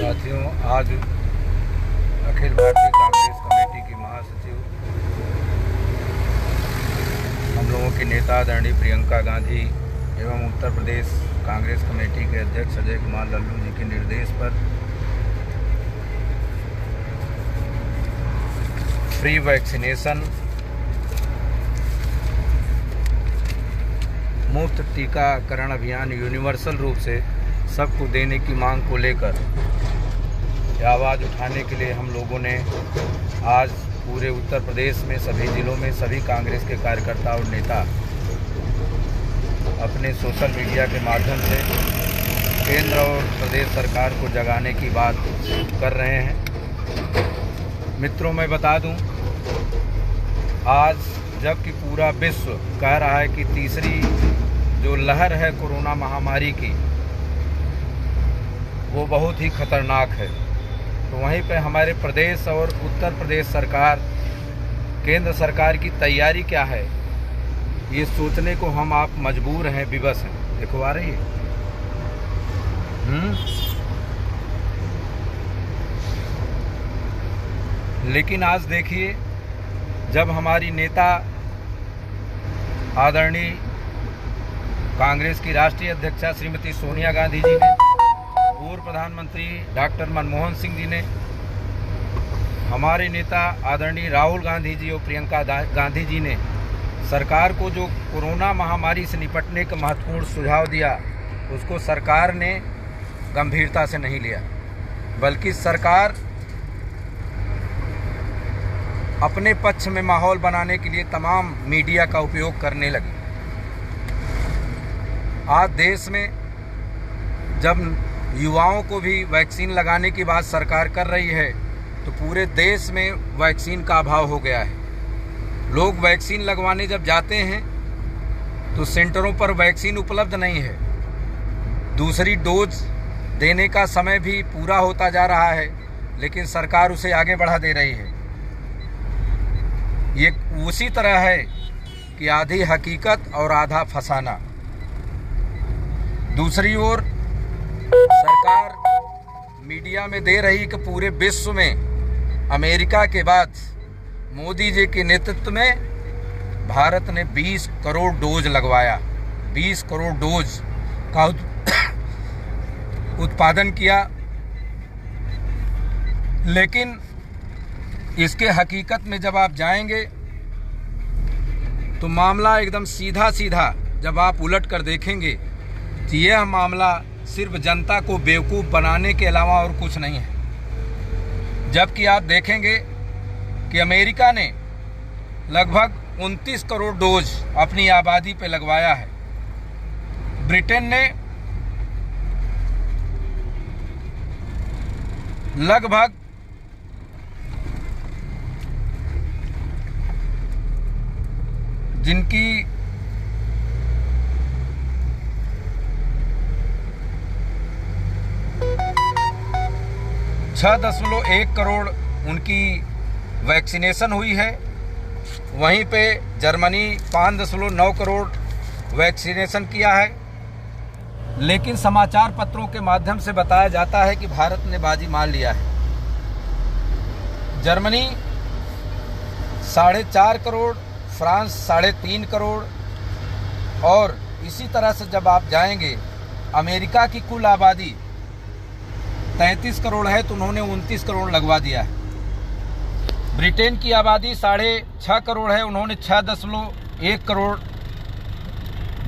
साथियों, आज अखिल भारतीय कांग्रेस कमेटी की महासचिव हम लोगों की नेता आदरणीय प्रियंका गांधी एवं उत्तर प्रदेश कांग्रेस कमेटी के अध्यक्ष अजय कुमार लल्लू जी के निर्देश पर फ्री वैक्सीनेशन, मुफ्त टीकाकरण अभियान यूनिवर्सल रूप से सबको देने की मांग को लेकर आवाज़ उठाने के लिए हम लोगों ने आज पूरे उत्तर प्रदेश में सभी जिलों में सभी कांग्रेस के कार्यकर्ता और नेता अपने सोशल मीडिया के माध्यम से केंद्र और प्रदेश सरकार को जगाने की बात कर रहे हैं। मित्रों, मैं बता दूं, आज जबकि पूरा विश्व कह रहा है कि तीसरी जो लहर है कोरोना महामारी की वो बहुत ही खतरनाक है, तो वहीं पे हमारे प्रदेश और उत्तर प्रदेश सरकार, केंद्र सरकार की तैयारी क्या है, ये सोचने को हम आप मजबूर हैं, विवश हैं। देखो आ रही है। लेकिन आज देखिए, जब हमारी नेता आदरणीय कांग्रेस की राष्ट्रीय अध्यक्षा श्रीमती सोनिया गांधी जी ने, पूर्व प्रधानमंत्री डॉक्टर मनमोहन सिंह जी ने, हमारे नेता आदरणीय राहुल गांधी जी और प्रियंका गांधी जी ने सरकार को जो कोरोना महामारी से निपटने का महत्वपूर्ण सुझाव दिया, उसको सरकार ने गंभीरता से नहीं लिया, बल्कि सरकार अपने पक्ष में माहौल बनाने के लिए तमाम मीडिया का उपयोग करने लगी। आज देश में जब युवाओं को भी वैक्सीन लगाने की बात सरकार कर रही है, तो पूरे देश में वैक्सीन का अभाव हो गया है। लोग वैक्सीन लगवाने जब जाते हैं तो सेंटरों पर वैक्सीन उपलब्ध नहीं है। दूसरी डोज देने का समय भी पूरा होता जा रहा है, लेकिन सरकार उसे आगे बढ़ा दे रही है। ये उसी तरह है कि आधी हकीकत और आधा फसाना। दूसरी ओर सरकार मीडिया में दे रही कि पूरे विश्व में अमेरिका के बाद मोदी जी के नेतृत्व में भारत ने 20 करोड़ डोज लगवाया, 20 करोड़ डोज का उत्पादन किया। लेकिन इसके हकीकत में जब आप जाएंगे तो मामला एकदम सीधा सीधा जब आप उलट कर देखेंगे तो यह मामला सिर्फ जनता को बेवकूफ़ बनाने के अलावा और कुछ नहीं है। जबकि आप देखेंगे कि अमेरिका ने लगभग 29 करोड़ डोज अपनी आबादी पे लगवाया है। ब्रिटेन ने लगभग जिनकी 6.1 करोड़ उनकी वैक्सीनेशन हुई है। वहीं पे जर्मनी 5.9 करोड़ वैक्सीनेशन किया है। लेकिन समाचार पत्रों के माध्यम से बताया जाता है कि भारत ने बाजी मार लिया है। जर्मनी 4.5 करोड़, फ्रांस 3.5 करोड़, और इसी तरह से जब आप जाएंगे, अमेरिका की कुल आबादी 33 करोड़ है तो उन्होंने 29 करोड़ लगवा दिया है। ब्रिटेन की आबादी 6.5 करोड़ है, उन्होंने 6.1 करोड़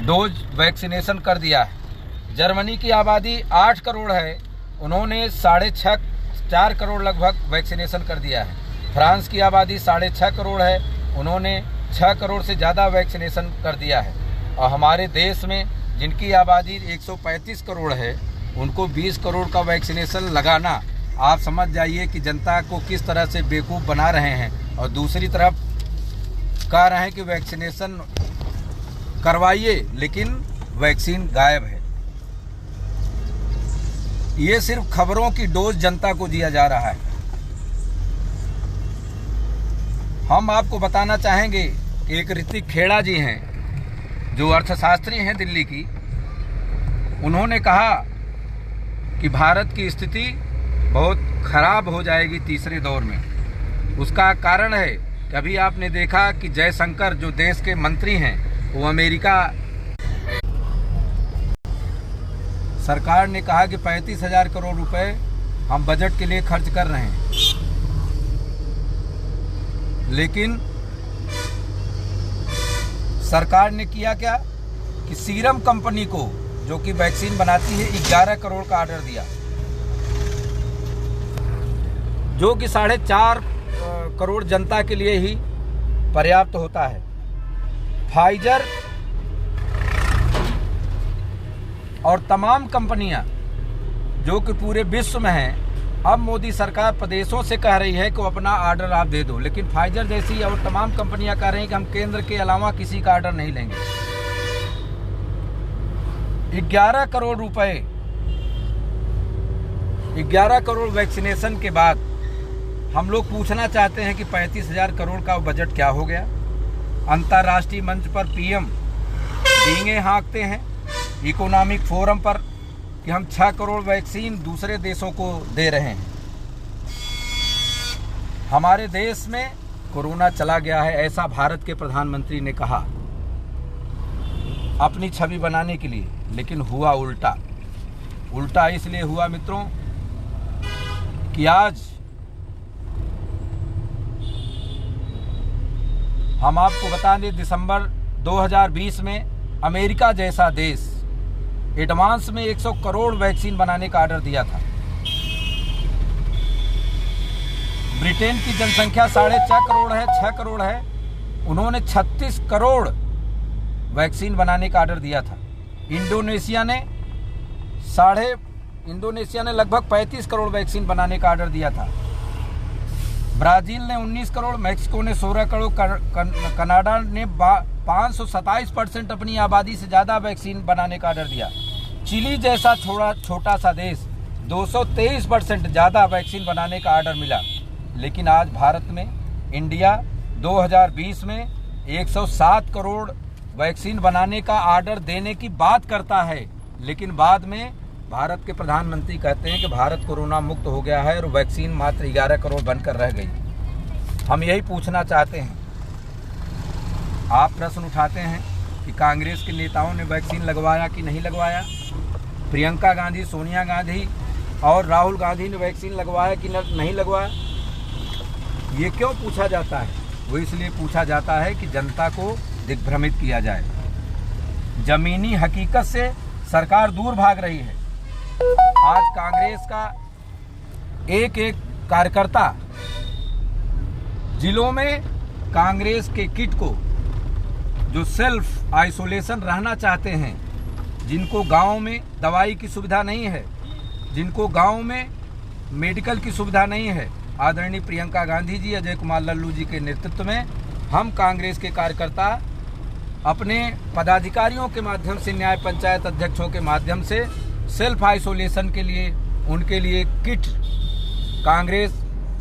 डोज वैक्सीनेशन कर दिया है। जर्मनी की आबादी 8 करोड़ है, उन्होंने 4.5 करोड़ लगभग वैक्सीनेशन कर दिया है। फ्रांस की आबादी 6.5 करोड़ है, उन्होंने 6 करोड़ से ज़्यादा वैक्सीनेशन कर दिया है। और हमारे देश में जिनकी आबादी 135 करोड़ है, उनको 20 करोड़ का वैक्सीनेशन लगाना, आप समझ जाइए कि जनता को किस तरह से बेवकूफ़ बना रहे हैं। और दूसरी तरफ कह रहे हैं कि वैक्सीनेशन करवाइए, लेकिन वैक्सीन गायब है। ये सिर्फ खबरों की डोज जनता को दिया जा रहा है। हम आपको बताना चाहेंगे, एक ऋतिक खेड़ा जी हैं जो अर्थशास्त्री हैं दिल्ली की, उन्होंने कहा कि भारत की स्थिति बहुत खराब हो जाएगी तीसरे दौर में। उसका कारण है कि अभी आपने देखा कि जयशंकर जो देश के मंत्री हैं वो अमेरिका, सरकार ने कहा कि 35,000 करोड़ रुपए हम बजट के लिए खर्च कर रहे हैं, लेकिन सरकार ने किया क्या कि सीरम कंपनी को जो कि वैक्सीन बनाती है 11 करोड़ का ऑर्डर दिया, जो कि 4.5 करोड़ जनता के लिए ही पर्याप्त होता है। फाइजर और तमाम कंपनियां जो कि पूरे विश्व में हैं, अब मोदी सरकार प्रदेशों से कह रही है कि वो अपना ऑर्डर आप दे दो, लेकिन फाइजर जैसी और तमाम कंपनियां कह रही हैं कि हम केंद्र के अलावा किसी का ऑर्डर नहीं लेंगे। 11 करोड़ रुपए, 11 करोड़ वैक्सीनेशन के बाद हम लोग पूछना चाहते हैं कि 35,000 करोड़ का बजट क्या हो गया। अंतर्राष्ट्रीय मंच पर पीएम डींगे हाँकते हैं इकोनॉमिक फोरम पर कि हम 6 करोड़ वैक्सीन दूसरे देशों को दे रहे हैं। हमारे देश में कोरोना चला गया है, ऐसा भारत के प्रधानमंत्री ने कहा अपनी छवि बनाने के लिए, लेकिन हुआ उल्टा। उल्टा इसलिए हुआ मित्रों कि आज हम आपको बता दें, दिसंबर 2020 में अमेरिका जैसा देश एडवांस में 100 करोड़ वैक्सीन बनाने का ऑर्डर दिया था। ब्रिटेन की जनसंख्या 4.5 करोड़ है, 6 करोड़ है, उन्होंने 36 करोड़ वैक्सीन बनाने का ऑर्डर दिया था। इंडोनेशिया ने लगभग 35 करोड़ वैक्सीन बनाने का ऑर्डर दिया था। ब्राजील ने 19 करोड़, मैक्सिको ने 16 करोड़, कनाडा ने 527% अपनी आबादी से ज़्यादा वैक्सीन बनाने का ऑर्डर दिया। चिली जैसा छोटा सा देश 223% ज़्यादा वैक्सीन बनाने का ऑर्डर मिला। लेकिन आज भारत में, इंडिया 2020 में 107 करोड़ वैक्सीन बनाने का ऑर्डर देने की बात करता है, लेकिन बाद में भारत के प्रधानमंत्री कहते हैं कि भारत कोरोना मुक्त हो गया है और वैक्सीन मात्र 11 करोड़ बनकर रह गई। हम यही पूछना चाहते हैं, आप प्रश्न उठाते हैं कि कांग्रेस के नेताओं ने वैक्सीन लगवाया कि नहीं लगवाया, प्रियंका गांधी, सोनिया गांधी और राहुल गांधी ने वैक्सीन लगवाया कि नहीं लगवाया। ये क्यों पूछा जाता है? वो इसलिए पूछा जाता है कि जनता को दिग्भ्रमित किया जाए। जमीनी हकीकत से सरकार दूर भाग रही है। आज कांग्रेस का एक कार्यकर्ता जिलों में कांग्रेस के किट को, जो सेल्फ आइसोलेशन रहना चाहते हैं, जिनको गांव में दवाई की सुविधा नहीं है, जिनको गांव में मेडिकल की सुविधा नहीं है, आदरणीय प्रियंका गांधी जी, अजय कुमार लल्लू जी के नेतृत्व में हम कांग्रेस के कार्यकर्ता अपने पदाधिकारियों के माध्यम से, न्याय पंचायत अध्यक्षों के माध्यम से सेल्फ आइसोलेशन के लिए उनके लिए किट कांग्रेस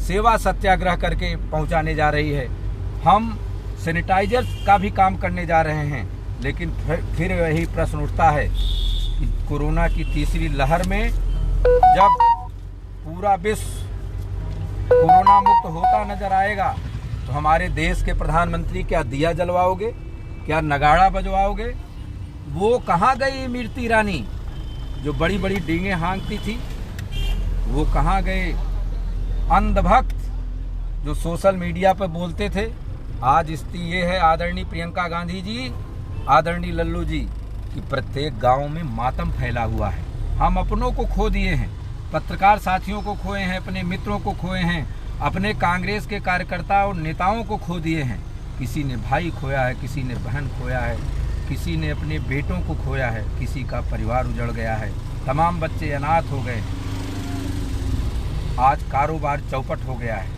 सेवा सत्याग्रह करके पहुंचाने जा रही है। हम सैनिटाइजर्स का भी काम करने जा रहे हैं, लेकिन फिर वही प्रश्न उठता है कि कोरोना की तीसरी लहर में जब पूरा विश्व कोरोना मुक्त होता नजर आएगा तो हमारे देश के प्रधानमंत्री क्या दिया जलवाओगे, क्या नगाड़ा बजवाओगे? वो कहाँ गई इमरती रानी जो बड़ी बड़ी डींगे हाँकती थी? वो कहाँ गए अंधभक्त जो सोशल मीडिया पर बोलते थे? आज स्थिति ये है आदरणीय प्रियंका गांधी जी, आदरणीय लल्लू जी, कि प्रत्येक गांव में मातम फैला हुआ है। हम अपनों को खो दिए हैं, पत्रकार साथियों को खोए हैं, अपने मित्रों को खोए हैं, अपने कांग्रेस के कार्यकर्ता और नेताओं को खो दिए हैं। किसी ने भाई खोया है, किसी ने बहन खोया है, किसी ने अपने बेटों को खोया है, किसी का परिवार उजड़ गया है, तमाम बच्चे अनाथ हो गए। आज कारोबार चौपट हो गया है।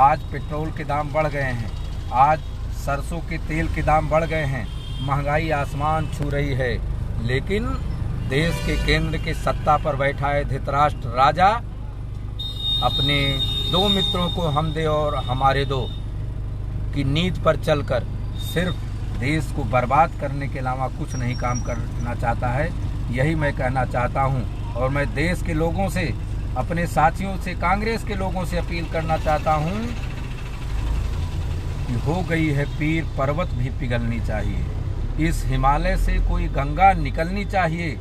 आज पेट्रोल के दाम बढ़ गए हैं, आज सरसों के तेल के दाम बढ़ गए हैं, महंगाई आसमान छू रही है। लेकिन देश के केंद्र के सत्ता पर बैठा है धृतराष्ट्र राजा अपने दो मित्रों को हम दे और हमारे दो की नीति पर चलकर सिर्फ देश को बर्बाद करने के अलावा कुछ नहीं काम करना चाहता है। यही मैं कहना चाहता हूं और मैं देश के लोगों से अपने साथियों से, कांग्रेस के लोगों से अपील करना चाहता हूं कि हो गई है पीर, पर्वत भी पिघलनी चाहिए। इस हिमालय से कोई गंगा निकलनी चाहिए।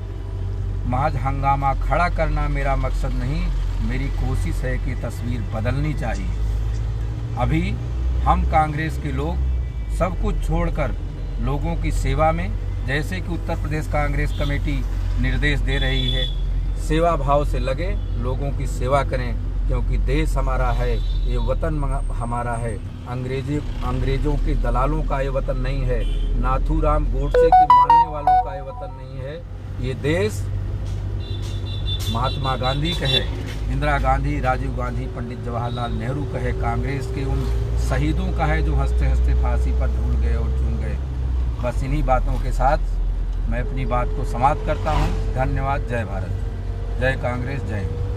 महज हंगामा खड़ा करना मेरा मकसद नहीं, मेरी कोशिश है कि तस्वीर बदलनी चाहिए। अभी हम कांग्रेस के लोग सब कुछ छोड़कर लोगों की सेवा में, जैसे कि उत्तर प्रदेश कांग्रेस कमेटी निर्देश दे रही है, सेवा भाव से लगे, लोगों की सेवा करें, क्योंकि देश हमारा है, ये वतन हमारा है। अंग्रेजों के दलालों का ये वतन नहीं है, नाथूराम गोडसे के मानने वालों का ये वतन नहीं है। ये देश महात्मा गांधी का है, इंदिरा गांधी, राजीव गांधी, पंडित जवाहरलाल नेहरू का है, कांग्रेस के उन शहीदों का है जो हंसते हंसते फांसी पर झूल गए और चुन गए। बस इन्हीं बातों के साथ मैं अपनी बात को समाप्त करता हूँ। धन्यवाद। जय भारत, जय कांग्रेस, जय हिंद।